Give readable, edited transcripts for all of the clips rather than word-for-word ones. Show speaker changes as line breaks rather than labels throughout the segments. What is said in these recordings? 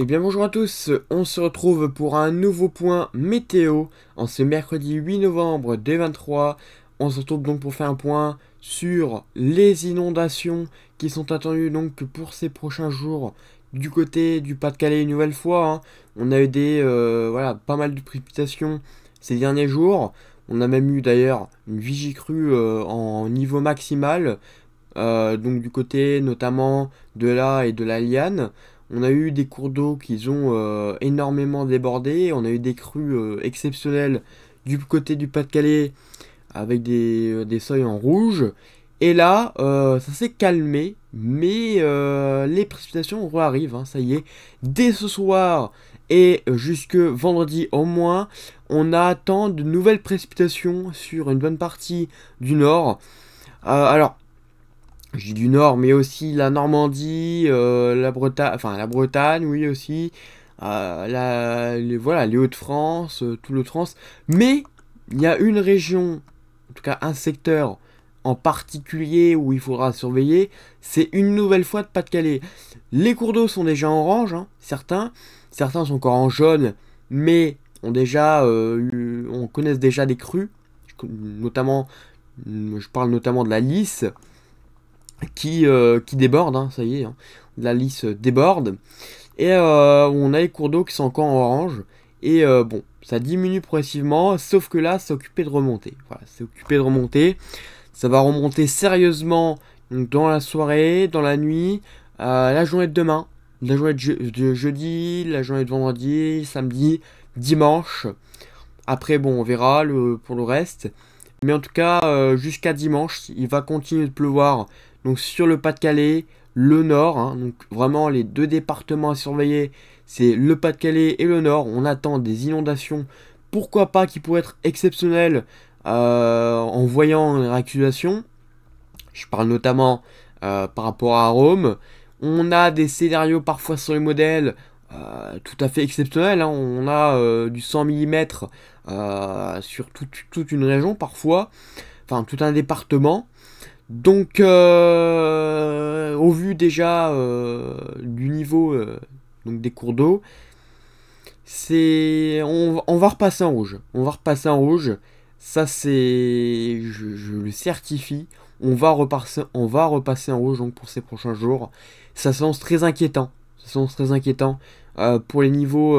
Eh bien bonjour à tous, on se retrouve pour un nouveau point météo en ce mercredi 8 novembre 2023. On se retrouve donc pour faire un point sur les inondations qui sont attendues donc pour ces prochains jours du côté du Pas-de-Calais une nouvelle fois, hein. On a eu voilà, pas mal de précipitations ces derniers jours. On a même eu d'ailleurs une vigie crue en niveau maximal, donc du côté notamment de la et de la Liane. On a eu des cours d'eau qui ont énormément débordé. On a eu des crues exceptionnelles du côté du Pas-de-Calais avec des seuils en rouge. Et là, ça s'est calmé, mais les précipitations arrivent, hein, ça y est. Dès ce soir et jusque vendredi au moins, on attend de nouvelles précipitations sur une bonne partie du nord. Alors, je dis du nord, mais aussi la Normandie, la Bretagne, enfin la Bretagne, oui aussi, voilà, les Hauts-de-France, tout le France. Mais il y a une région, en tout cas un secteur en particulier où il faudra surveiller, c'est une nouvelle fois de Pas-de-Calais. Les cours d'eau sont déjà en orange, hein, certains sont encore en jaune, mais on connaît déjà des crues, notamment, je parle notamment de la Lys qui déborde, hein, ça y est, hein. La Lys déborde. Et on a les cours d'eau qui sont encore en orange. Et bon, ça diminue progressivement, sauf que là, c'est occupé de remonter. Voilà, c'est occupé de remonter. Ça va remonter sérieusement donc, dans la soirée, dans la nuit, la journée de demain, la journée de jeudi, la journée de vendredi, samedi, dimanche. Après, bon, on verra pour le reste. Mais en tout cas, jusqu'à dimanche, il va continuer de pleuvoir. Donc sur le Pas-de-Calais, le Nord, hein, donc vraiment les deux départements à surveiller, c'est le Pas-de-Calais et le Nord. On attend des inondations, pourquoi pas, qui pourraient être exceptionnelles en voyant les réaccusations. Je parle notamment par rapport à Rome. On a des scénarios parfois sur les modèles tout à fait exceptionnels, hein. On a du 100 mm sur toute une région parfois, enfin tout un département. Donc au vu déjà du niveau donc des cours d'eau, on va repasser en rouge. On va repasser en rouge. Ça c'est je le certifie. On va repasser en rouge donc pour ces prochains jours. Ça s'annonce très inquiétant. Ça s'annonce très inquiétant pour les niveaux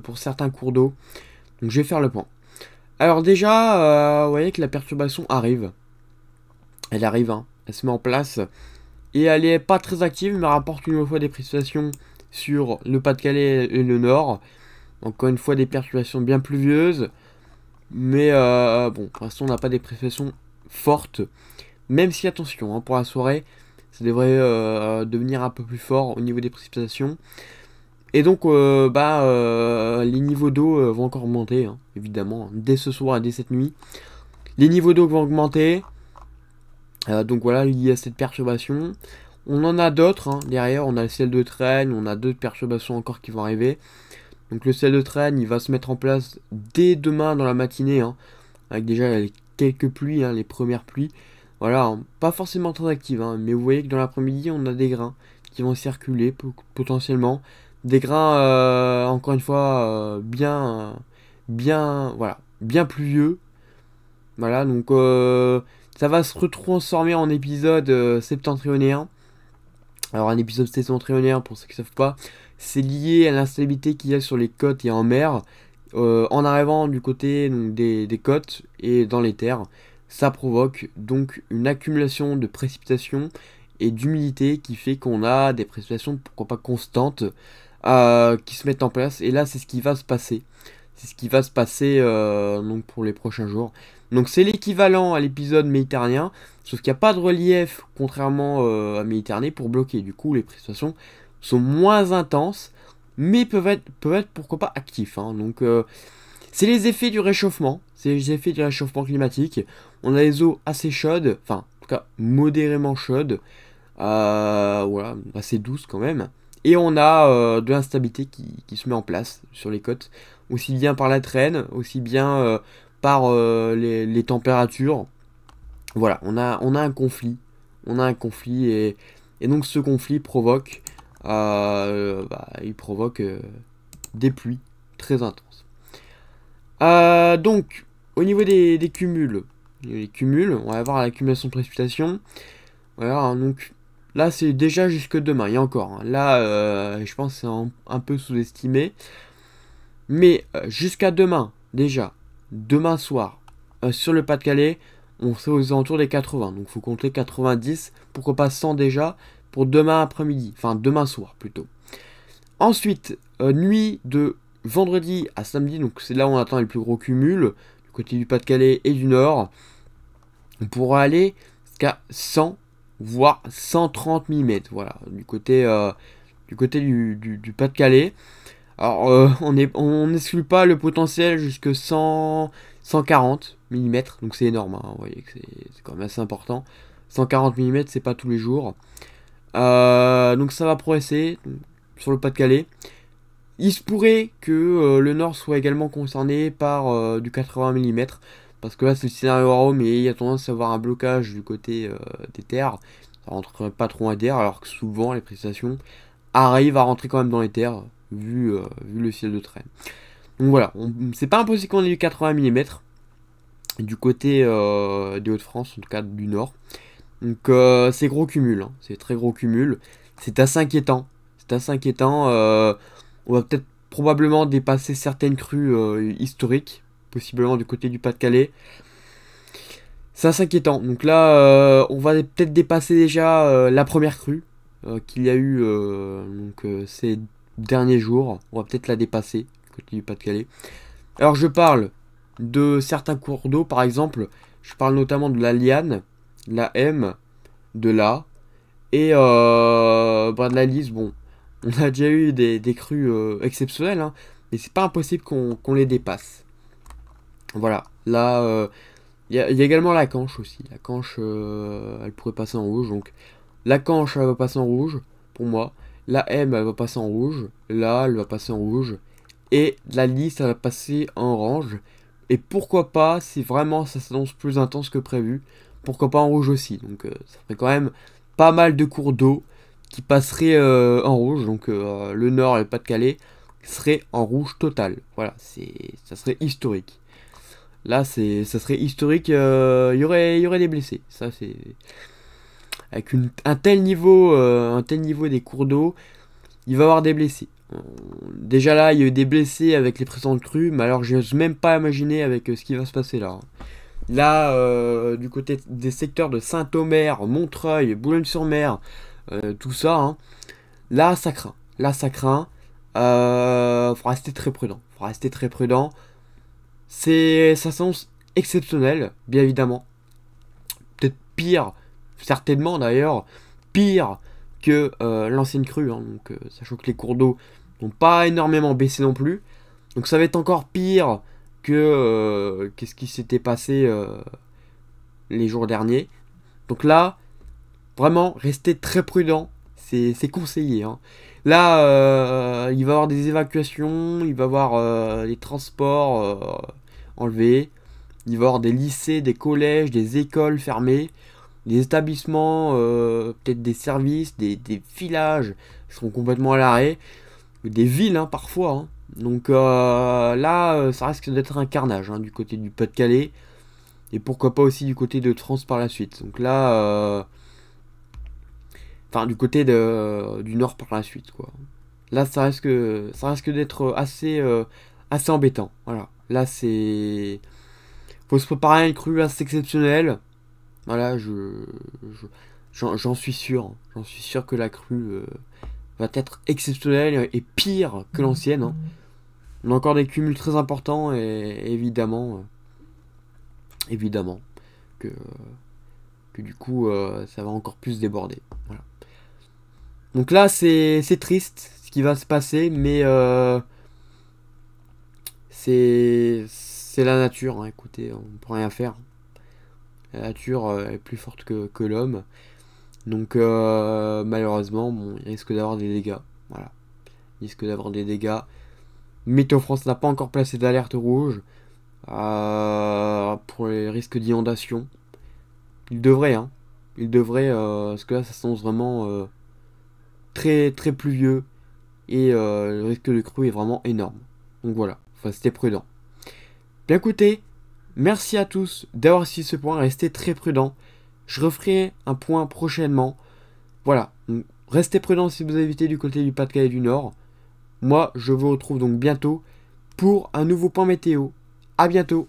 pour certains cours d'eau. Donc je vais faire le point. Alors déjà, vous voyez que la perturbation arrive. Elle arrive, hein. Elle se met en place. Et elle est pas très active, mais rapporte une fois des précipitations sur le Pas-de-Calais et le Nord. Encore une fois des perturbations bien pluvieuses. Mais bon, pour l'instant on n'a pas des précipitations fortes. Même si attention, hein, pour la soirée, ça devrait devenir un peu plus fort au niveau des précipitations. Et donc les niveaux d'eau vont encore augmenter, hein, évidemment, dès ce soir et dès cette nuit. Les niveaux d'eau vont augmenter. Donc voilà, il y a cette perturbation. On en a d'autres, hein, derrière, on a le ciel de traîne, on a d'autres perturbations encore qui vont arriver. Donc le ciel de traîne, il va se mettre en place dès demain dans la matinée, hein, avec déjà quelques pluies, hein, les premières pluies. Voilà, hein, pas forcément très actives, hein, mais vous voyez que dans l'après-midi, on a des grains qui vont circuler potentiellement. Des grains, encore une fois, voilà, bien pluvieux. Voilà, donc ça va se retransformer en épisode septentrionien. Alors un épisode septentrionien, pour ceux qui ne savent pas, c'est lié à l'instabilité qu'il y a sur les côtes et en mer, en arrivant du côté donc, des côtes et dans les terres. Ça provoque donc une accumulation de précipitations et d'humidité qui fait qu'on a des précipitations, pourquoi pas constantes, qui se mettent en place. Et là, c'est ce qui va se passer. C'est ce qui va se passer donc pour les prochains jours. Donc c'est l'équivalent à l'épisode méditerranéen, sauf qu'il n'y a pas de relief, contrairement à Méditerranée, pour bloquer. Du coup, les précipitations sont moins intenses, mais peuvent être pourquoi pas actifs, hein. Donc c'est les effets du réchauffement. C'est les effets du réchauffement climatique. On a les eaux assez chaudes, enfin en tout cas modérément chaudes, voilà, assez douces quand même. Et on a de l'instabilité qui se met en place sur les côtes, aussi bien par la traîne, aussi bien par les températures. Voilà, on a un conflit. On a un conflit et donc ce conflit provoque il provoque des pluies très intenses. Donc, au niveau des cumuls, les cumuls, on va voir l'accumulation de précipitations. Voilà, hein, donc là c'est déjà jusque demain, il y a encore. Hein. Là, je pense que c'est un peu sous-estimé. Mais jusqu'à demain, déjà, demain soir, sur le Pas-de-Calais, on serait aux alentours des 80. Donc il faut compter 90, pourquoi pas 100 déjà, pour demain après-midi. Enfin, demain soir plutôt. Ensuite, nuit de vendredi à samedi, donc c'est là où on attend les plus gros cumuls, du côté du Pas-de-Calais et du Nord. On pourra aller jusqu'à 100, voire 130 mm. Voilà, du côté du Pas-de-Calais. Alors, on n'exclut pas le potentiel jusque 100, 140 mm, donc c'est énorme, hein, vous voyez que c'est quand même assez important. 140 mm, c'est pas tous les jours. Donc ça va progresser sur le Pas-de-Calais. Il se pourrait que le Nord soit également concerné par du 80 mm, parce que là c'est le scénario Arrow, mais il y a tendance à avoir un blocage du côté des terres. Ça rentre pas trop à terre, alors que souvent les précipitations arrivent à rentrer quand même dans les terres, vu le ciel de trait. Donc voilà, c'est pas impossible qu'on ait du 80 mm du côté des Hauts-de-France, en tout cas du Nord. Donc c'est gros cumul, hein, c'est très gros cumul. C'est assez inquiétant. C'est assez inquiétant. On va peut-être probablement dépasser certaines crues historiques, possiblement du côté du Pas-de-Calais. C'est assez inquiétant. Donc là, on va peut-être dépasser déjà la première crue qu'il y a eu ces derniers jours. On va peut-être la dépasser du côté du Pas-de-Calais. Alors je parle de certains cours d'eau, par exemple. Je parle notamment de la Liane, la M, de la et de la Lys. Bon, on a déjà eu des crues exceptionnelles, hein, mais c'est pas impossible qu'on les dépasse. Voilà, là, il y a également la Canche aussi. La Canche, elle pourrait passer en rouge. Donc, la Canche, elle va passer en rouge, pour moi. La M, elle va passer en rouge. Là, elle va passer en rouge. Et la Lys, elle va passer en orange. Et pourquoi pas, si vraiment ça s'annonce plus intense que prévu, pourquoi pas en rouge aussi. Donc, ça ferait quand même pas mal de cours d'eau qui passeraient en rouge. Donc, le Nord et le Pas-de-Calais seraient en rouge total. Voilà, ça serait historique. Là, ça serait historique. Il y aurait des blessés. Ça, c'est avec un tel niveau des cours d'eau, il va y avoir des blessés. Déjà là, il y a eu des blessés avec les précédentes crues, mais alors j'ose même pas imaginer avec ce qui va se passer là. Là, du côté des secteurs de Saint-Omer, Montreuil, Boulogne-sur-Mer, tout ça, hein, là ça craint. Là ça craint. Faut rester très prudent. Faut rester très prudent. Ça s'annonce exceptionnel, bien évidemment. Peut-être pire, certainement d'ailleurs, pire que l'ancienne crue. Hein, donc, sachant que les cours d'eau n'ont pas énormément baissé non plus. Donc ça va être encore pire que qu'est-ce qui s'était passé les jours derniers. Donc là, vraiment, restez très prudent. C'est conseillé. Hein. Là, il va y avoir des évacuations, il va y avoir des transports enlevés, il va y avoir des lycées, des collèges, des écoles fermées, des établissements, peut-être des services, des villages qui seront complètement à l'arrêt, des villes hein, parfois. Hein. Donc là, ça risque d'être un carnage hein, du côté du Pas-de-Calais. Et pourquoi pas aussi du côté de France par la suite. Donc là, enfin du côté du Nord par la suite, quoi. Là, ça risque d'être assez embêtant. Voilà. Là, faut se préparer à une crue assez exceptionnelle. Voilà, j'en suis sûr. J'en suis sûr que la crue va être exceptionnelle et pire que l'ancienne. Hein. On a encore des cumuls très importants et évidemment que, que du coup ça va encore plus déborder. Voilà. Donc là c'est triste ce qui va se passer, mais c'est la nature. Hein. Écoutez, on peut rien faire. La nature est plus forte que l'homme. Donc malheureusement, bon, il risque d'avoir des dégâts. Voilà. Il risque d'avoir des dégâts. Météo France n'a pas encore placé d'alerte rouge pour les risques d'inondation. Il devrait, hein. Il devrait, parce que là, ça s'annonce vraiment très très pluvieux et le risque de crue est vraiment énorme. Donc voilà, faut rester prudent. Bien écoutez, merci à tous d'avoir suivi ce point, restez très prudents. Je referai un point prochainement. Voilà, donc, restez prudents si vous habitez du côté du Pas-de-Calais du Nord. Moi, je vous retrouve donc bientôt pour un nouveau point météo. À bientôt.